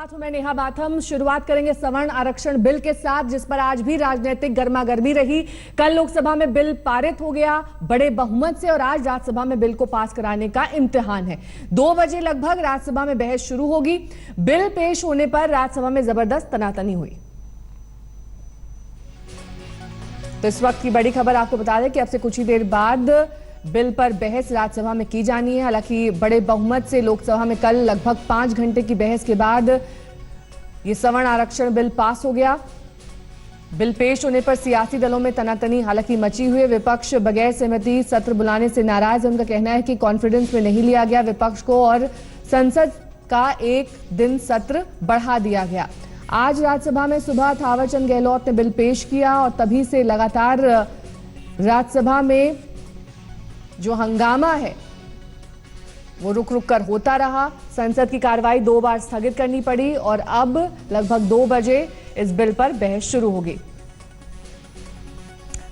साथ हूं मैं नेहा बाथम। शुरुआत करेंगे सवर्ण आरक्षण बिल के साथ, जिस पर आज भी राजनीतिक गर्मागर्मी रही। कल लोकसभा में बिल पारित हो गया बड़े बहुमत से और आज राज्यसभा में बिल को पास कराने का इम्तिहान है। 2 बजे लगभग राज्यसभा में बहस शुरू होगी। बिल पेश होने पर राज्यसभा में जबरदस्त तनातनी हुई। तो इस वक्त की बड़ी खबर आपको बता दें कि अब से कुछ ही देर बाद बिल पर बहस राज्यसभा में की जानी है। हालांकि बड़े बहुमत से लोकसभा में कल लगभग 5 घंटे की बहस के बाद ये सवर्ण आरक्षण बिल पास हो गया। बिल पेश होने पर सियासी दलों में तनातनी हालांकि मची हुई है। विपक्ष बगैर सहमति सत्र बुलाने से नाराज है। उनका कहना है कि कॉन्फिडेंस में नहीं लिया गया विपक्ष को और संसद का 1 दिन सत्र बढ़ा दिया गया। आज राज्यसभा में सुबह थावर चंद गहलोत ने बिल पेश किया और तभी से लगातार राज्यसभा में जो हंगामा है वो रुक रुक कर होता रहा। संसद की कार्रवाई 2 बार स्थगित करनी पड़ी और अब लगभग 2 बजे इस बिल पर बहस शुरू होगी।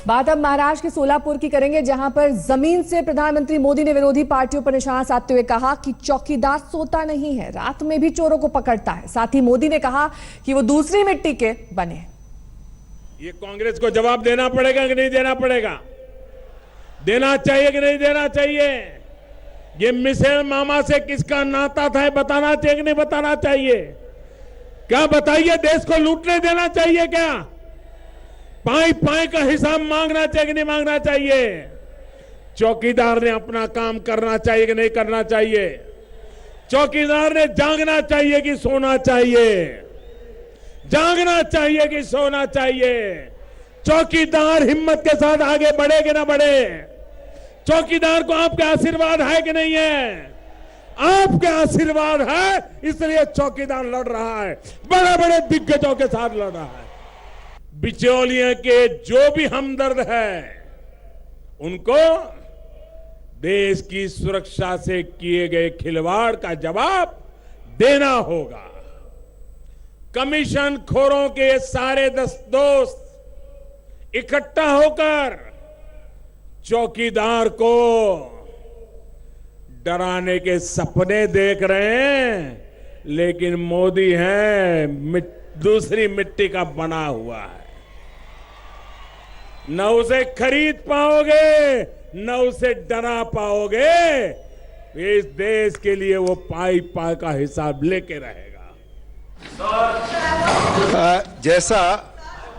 बात अब महाराष्ट्र के सोलापुर की करेंगे, जहां पर जमीन से प्रधानमंत्री मोदी ने विरोधी पार्टियों पर निशाना साधते हुए कहा कि चौकीदार सोता नहीं है, रात में भी चोरों को पकड़ता है। साथ ही मोदी ने कहा कि वो दूसरी मिट्टी के बने। ये कांग्रेस को जवाब देना पड़ेगा कि नहीं देना पड़ेगा? देना चाहिए कि नहीं देना चाहिए? ये मिसेल मामा से किसका नाता था बताना चाहिए कि नहीं बताना चाहिए? क्या बताइए, देश को लूटने देना चाहिए क्या? पाई पाई का हिसाब मांगना चाहिए कि नहीं मांगना चाहिए? चौकीदार ने अपना काम करना चाहिए कि नहीं करना चाहिए? चौकीदार ने जागना चाहिए कि सोना चाहिए? जागना चाहिए कि सोना चाहिए? चौकीदार हिम्मत के साथ आगे बढ़े कि ना बढ़े? चौकीदार को आपके आशीर्वाद है कि नहीं है? आपके आशीर्वाद है, इसलिए चौकीदार लड़ रहा है, बड़े बड़े दिग्गजों के साथ लड़ रहा है। बिचौलियों के जो भी हमदर्द है उनको देश की सुरक्षा से किए गए खिलवाड़ का जवाब देना होगा। कमीशन खोरों के सारे दोस्त इकट्ठा होकर चौकीदार को डराने के सपने देख रहे हैं, लेकिन मोदी है दूसरी मिट्टी का बना हुआ है। न उसे खरीद पाओगे न उसे डरा पाओगे। इस देश के लिए वो पाई पाई का हिसाब लेके रहेगा।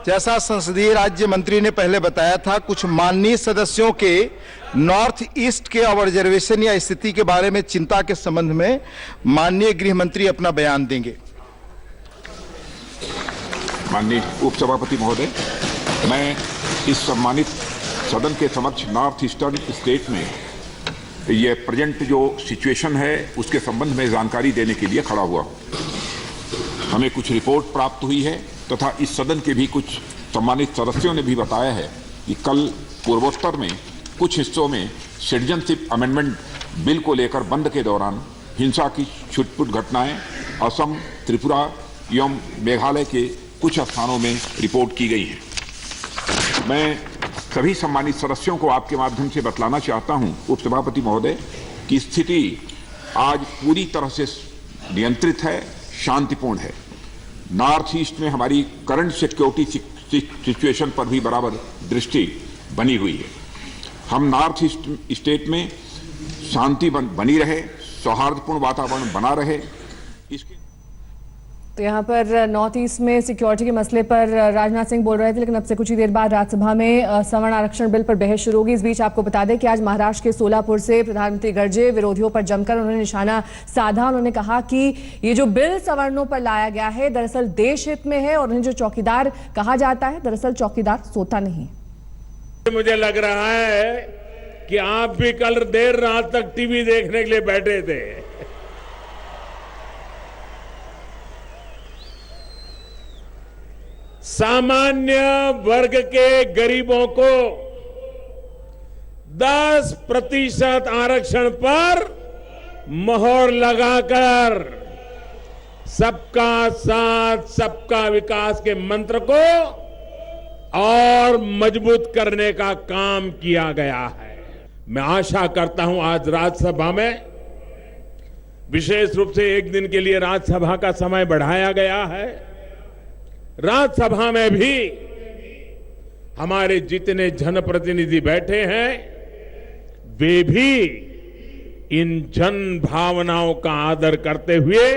जैसा संसदीय राज्य मंत्री ने पहले बताया था, कुछ माननीय सदस्यों के नॉर्थ ईस्ट के ऑब्जर्वेशन या स्थिति के बारे में चिंता के संबंध में माननीय गृह मंत्री अपना बयान देंगे। माननीय उपसभापति महोदय, मैं इस सम्मानित सदन के समक्ष नॉर्थ ईस्टर्न स्टेट में ये प्रेजेंट जो सिचुएशन है उसके संबंध में जानकारी देने के लिए खड़ा हुआ हूँ। हमें कुछ रिपोर्ट प्राप्त हुई है तथा इस सदन के भी कुछ सम्मानित सदस्यों ने भी बताया है कि कल पूर्वोत्तर में कुछ हिस्सों में सिटीजनशिप अमेंडमेंट बिल को लेकर बंद के दौरान हिंसा की छुटपुट घटनाएं असम, त्रिपुरा एवं मेघालय के कुछ स्थानों में रिपोर्ट की गई है। मैं सभी सम्मानित सदस्यों को आपके माध्यम से बतलाना चाहता हूं, उपसभापति महोदय, कि स्थिति आज पूरी तरह से नियंत्रित है, शांतिपूर्ण है। नॉर्थ ईस्ट में हमारी करंट सिक्योरिटी सिचुएशन पर भी बराबर दृष्टि बनी हुई है। हम नॉर्थ ईस्ट स्टेट में शांति बनी रहे, सौहार्दपूर्ण वातावरण बना रहे, इसके तो यहाँ पर नॉर्थ ईस्ट में सिक्योरिटी के मसले पर राजनाथ सिंह बोल रहे थे, लेकिन अब से कुछ ही देर बाद राज्यसभा में सवर्ण आरक्षण बिल पर बहस शुरू होगी। इस बीच आपको बता दें कि आज महाराष्ट्र के सोलापुर से प्रधानमंत्री गरजे, विरोधियों पर जमकर उन्होंने निशाना साधा। उन्होंने कहा कि ये जो बिल सवर्णों पर लाया गया है दरअसल देश हित में है और उन्हें जो चौकीदार कहा जाता है दरअसल चौकीदार सोता नहीं। मुझे लग रहा है कि आप भी कल देर रात तक टीवी देखने के लिए बैठे थे। सामान्य वर्ग के गरीबों को 10% आरक्षण पर मोहर लगाकर सबका साथ सबका विकास के मंत्र को और मजबूत करने का काम किया गया है। मैं आशा करता हूं आज राज्यसभा में विशेष रूप से एक दिन के लिए राज्यसभा का समय बढ़ाया गया है। राज्यसभा में भी हमारे जितने जनप्रतिनिधि बैठे हैं वे भी इन जन भावनाओं का आदर करते हुए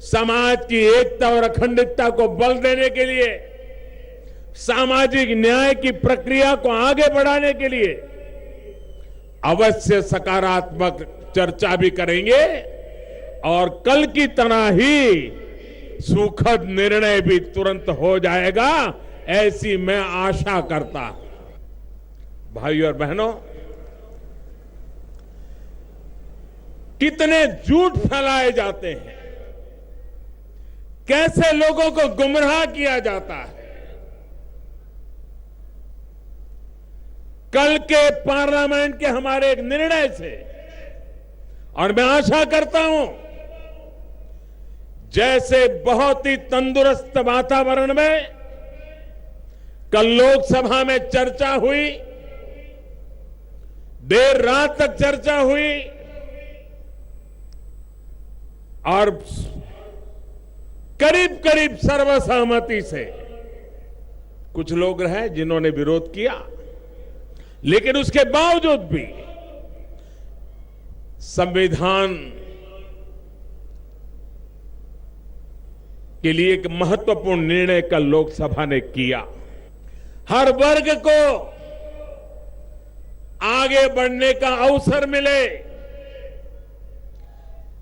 समाज की एकता और अखंडता को बल देने के लिए, सामाजिक न्याय की प्रक्रिया को आगे बढ़ाने के लिए अवश्य सकारात्मक चर्चा भी करेंगे और कल की तरह ही सुखद निर्णय भी तुरंत हो जाएगा, ऐसी मैं आशा करता हूं। भाइयों और बहनों, कितने झूठ फैलाए जाते हैं, कैसे लोगों को गुमराह किया जाता है। कल के पार्लियामेंट के हमारे एक निर्णय से, और मैं आशा करता हूं जैसे बहुत ही तंदुरुस्त वातावरण में कल लोकसभा में चर्चा हुई, देर रात तक चर्चा हुई और करीब करीब सर्वसहमति से, कुछ लोग रहे जिन्होंने विरोध किया, लेकिन उसके बावजूद भी संविधान के लिए एक महत्वपूर्ण निर्णय कल लोकसभा ने किया। हर वर्ग को आगे बढ़ने का अवसर मिले,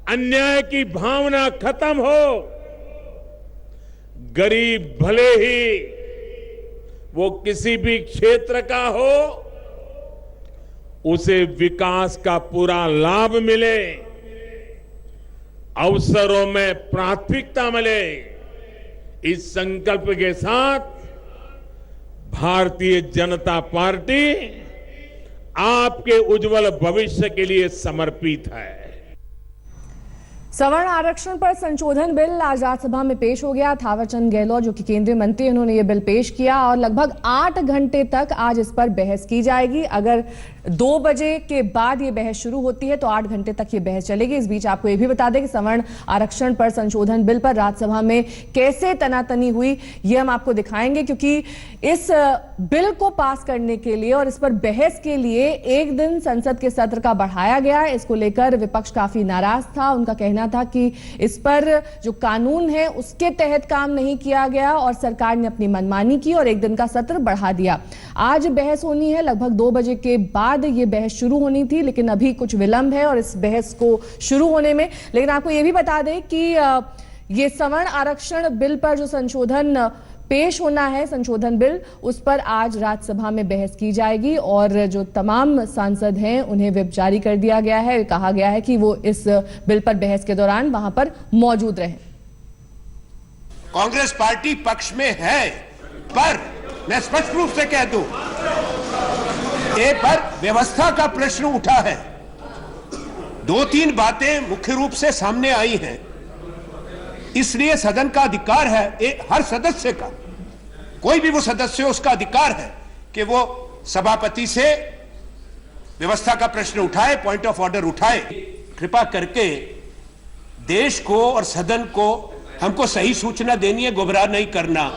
अन्याय की भावना खत्म हो, गरीब भले ही वो किसी भी क्षेत्र का हो, उसे विकास का पूरा लाभ मिले, अवसरों में प्राथमिकता मिले। इस संकल्प के साथ भारतीय जनता पार्टी आपके उज्जवल भविष्य के लिए समर्पित है। सवर्ण आरक्षण पर संशोधन बिल आज राज्यसभा में पेश हो गया। थावरचंद गहलोत जो कि केंद्रीय मंत्री, उन्होंने ये बिल पेश किया और लगभग 8 घंटे तक आज इस पर बहस की जाएगी। अगर 2 बजे के बाद ये बहस शुरू होती है तो 8 घंटे तक ये बहस चलेगी। इस बीच आपको ये भी बता दें कि सवर्ण आरक्षण पर संशोधन बिल पर राज्यसभा में कैसे तनातनी हुई, ये हम आपको दिखाएंगे, क्योंकि इस बिल को पास करने के लिए और इस पर बहस के लिए एक दिन संसद के सत्र का बढ़ाया गया। इसको लेकर विपक्ष काफी नाराज था। उनका कहना था कि इस पर जो कानून है उसके तहत काम नहीं किया गया और सरकार ने अपनी मनमानी की और एक दिन का सत्र बढ़ा दिया। आज बहस होनी है, लगभग 2 बजे के बाद ये बहस शुरू होनी थी, लेकिन अभी कुछ विलंब है और इस बहस को शुरू होने में। लेकिन आपको ये भी बता दें कि ये सवर्ण आरक्षण बिल पर जो संशोधन पेश होना है, संशोधन बिल, उस पर आज राज्यसभा में बहस की जाएगी और जो तमाम सांसद हैं उन्हें व्हिप जारी कर दिया गया है। कहा गया है कि वो इस बिल पर बहस के दौरान वहां पर मौजूद रहें। कांग्रेस पार्टी पक्ष में है, पर मैं स्पष्ट रूप से कह दूं, ए पर व्यवस्था का प्रश्न उठा है। 2-3 बातें मुख्य रूप से सामने आई हैं, इसलिए सदन का अधिकार है, हर सदस्य का, कोई भी वो सदस्य हो उसका अधिकार है कि वो सभापति से व्यवस्था का प्रश्न उठाए, पॉइंट ऑफ ऑर्डर उठाए। कृपा करके देश को और सदन को हमको सही सूचना देनी है, गुमराह नहीं करना।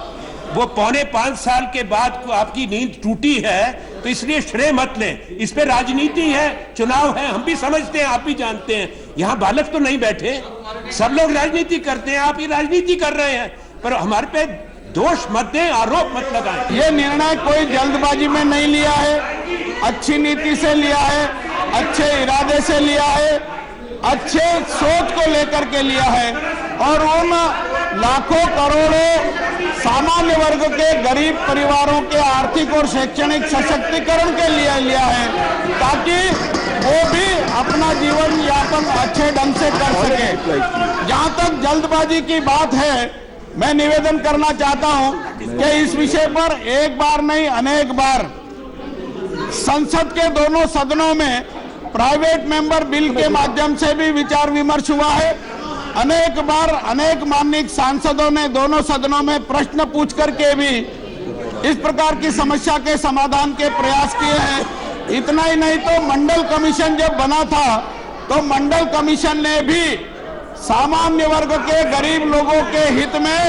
वो 4.25 साल के बाद आपकी नींद टूटी है तो इसलिए श्रेय मत लें। इस पे राजनीति है, चुनाव है, हम भी समझते हैं, आप भी जानते हैं। यहां बालक तो नहीं बैठे, सब लोग राजनीति करते हैं, आप ही राजनीति कर रहे हैं, पर हमारे पे दोष मत दें, आरोप मत लगाएं। ये निर्णय कोई जल्दबाजी में नहीं लिया है, अच्छी नीति से लिया है, अच्छे इरादे से लिया है, अच्छे सोच को लेकर के लिया है और उन लाखों करोड़ों सामान्य वर्ग के गरीब परिवारों के आर्थिक और शैक्षणिक सशक्तिकरण के लिए लिया है, ताकि वो भी अपना जीवन यापन अच्छे ढंग से कर सके। जहां तक जल्दबाजी की बात है, मैं निवेदन करना चाहता हूं कि इस विषय पर एक बार नहीं अनेक बार संसद के दोनों सदनों में प्राइवेट मेंबर बिल के माध्यम से भी विचार विमर्श हुआ है। अनेक बार अनेक माननीय सांसदों ने दोनों सदनों में प्रश्न पूछ करके भी इस प्रकार की समस्या के समाधान के प्रयास किए हैं। इतना ही नहीं तो मंडल कमीशन जब बना था तो मंडल कमीशन ने भी सामान्य वर्ग के गरीब लोगों के हित में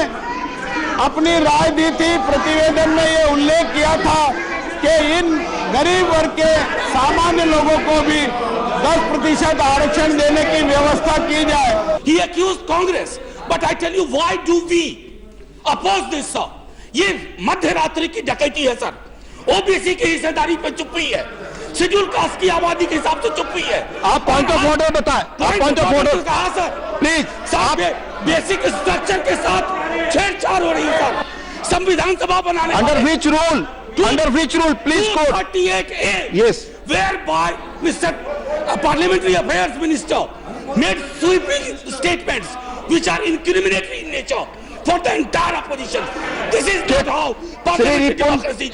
अपनी राय दी थी। प्रतिवेदन में ये उल्लेख किया था कि इन गरीब वर्ग के सामान्य लोगों को भी 10% आरक्षण देने की व्यवस्था की जाए। He accused Congress, but I tell you, why do we oppose this, sir? ये मध्य रात्रि की डकैती है सर। ओबीसी की हिस्सेदारी पे चुप हुई है, शेड्यूल कास्ट की आबादी के हिसाब से चुप हुई है। आप पॉइंट ऑफ ऑर्डर बताएं। पॉइंट ऑफ ऑर्डर कहा सर? प्लीज आप बेसिक स्ट्रक्चर के साथ छेड़छाड़ हो रही है सर। संविधान सभा बनाने under which rule please quote 38A, Yes. whereby Mr. Parliamentary Affairs Minister made sweeping statements which are incriminatory in nature for the entire opposition. This is not how parliamentary democracy.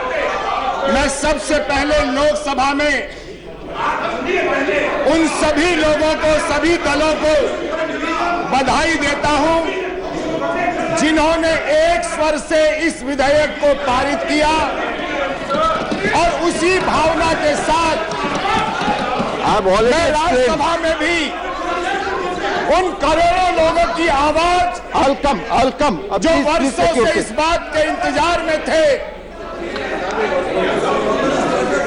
मैं सबसे पहले लोकसभा में उन सभी लोगों को, सभी दलों को बधाई देता हूं जिन्होंने एक स्वर से इस विधेयक को पारित किया और उसी भावना के साथ मैं राज्यसभा में भी उन करोड़ों लोगों की आवाज जो वर्षों से इस बात के इंतजार में थे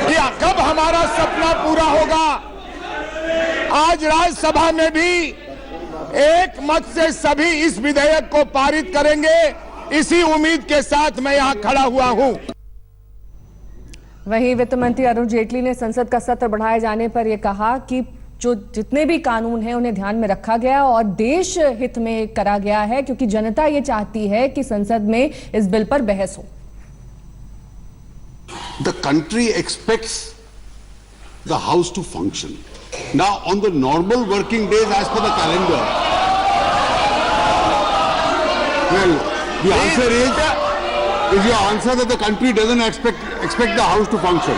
कि कब हमारा सपना पूरा होगा, आज राज्यसभा में भी एक मत से सभी इस विधेयक को पारित करेंगे। इसी उम्मीद के साथ मैं यहां खड़ा हुआ हूं। वहीं वित्त मंत्री अरुण जेटली ने संसद का सत्र बढ़ाए जाने पर यह कहा कि जो जितने भी कानून हैं उन्हें ध्यान में रखा गया और देश हित में करा गया है, क्योंकि जनता ये चाहती है कि संसद में इस बिल पर बहस हो। The country expects the house to function. Now, on the normal working days as per the calendar, well, the answer is your answer that the country doesn't expect the house to function.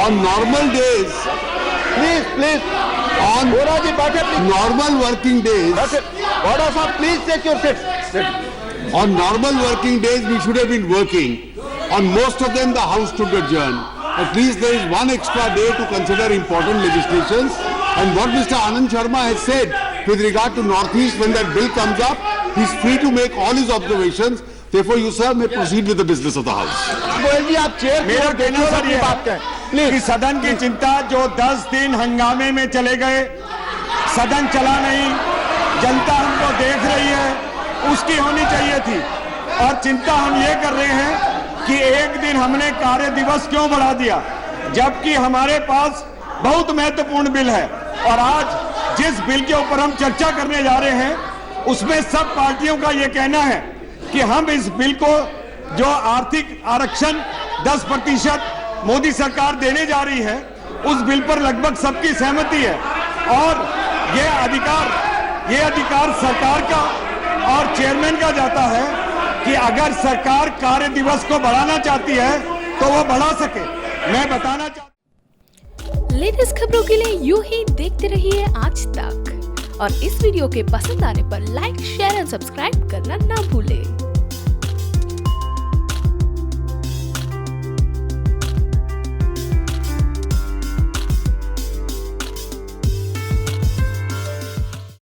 On normal days, please on normal working days, please take your seats. On normal working days, we should have been working. On most of them, the House stood adjourned. At least there is one extra day to consider important legislations. And what Mr. Anand Sharma has said with regard to Northeast, when that bill comes up, he is free to make all his observations. Therefore, you, sir, may proceed with the business of the House. मेरा कहना sir ये बात है कि सदन की चिंता जो 10 दिन हंगामे में चले गए, सदन चला नहीं, जनता हमको देख रही है, उसकी होनी चाहिए थी। और चिंता हम ये कर रहे हैं कि एक दिन हमने कार्य दिवस क्यों बढ़ा दिया, जबकि हमारे पास बहुत महत्वपूर्ण बिल है। और आज जिस बिल के ऊपर हम चर्चा करने जा रहे हैं, उसमें सब पार्टियों का ये कहना है कि हम इस बिल को, जो आर्थिक आरक्षण 10% मोदी सरकार देने जा रही है, उस बिल पर लगभग सबकी सहमति है। और ये अधिकार सरकार का और चेयरमैन का जाता है कि अगर सरकार कार्य दिवस को बढ़ाना चाहती है तो वो बढ़ा सके। मैं बताना चाहता हूं, लेटेस्ट खबरों के लिए यूं ही देखते रहिए आज तक, और इस वीडियो के पसंद आने पर लाइक, शेयर एंड सब्सक्राइब करना ना भूलें।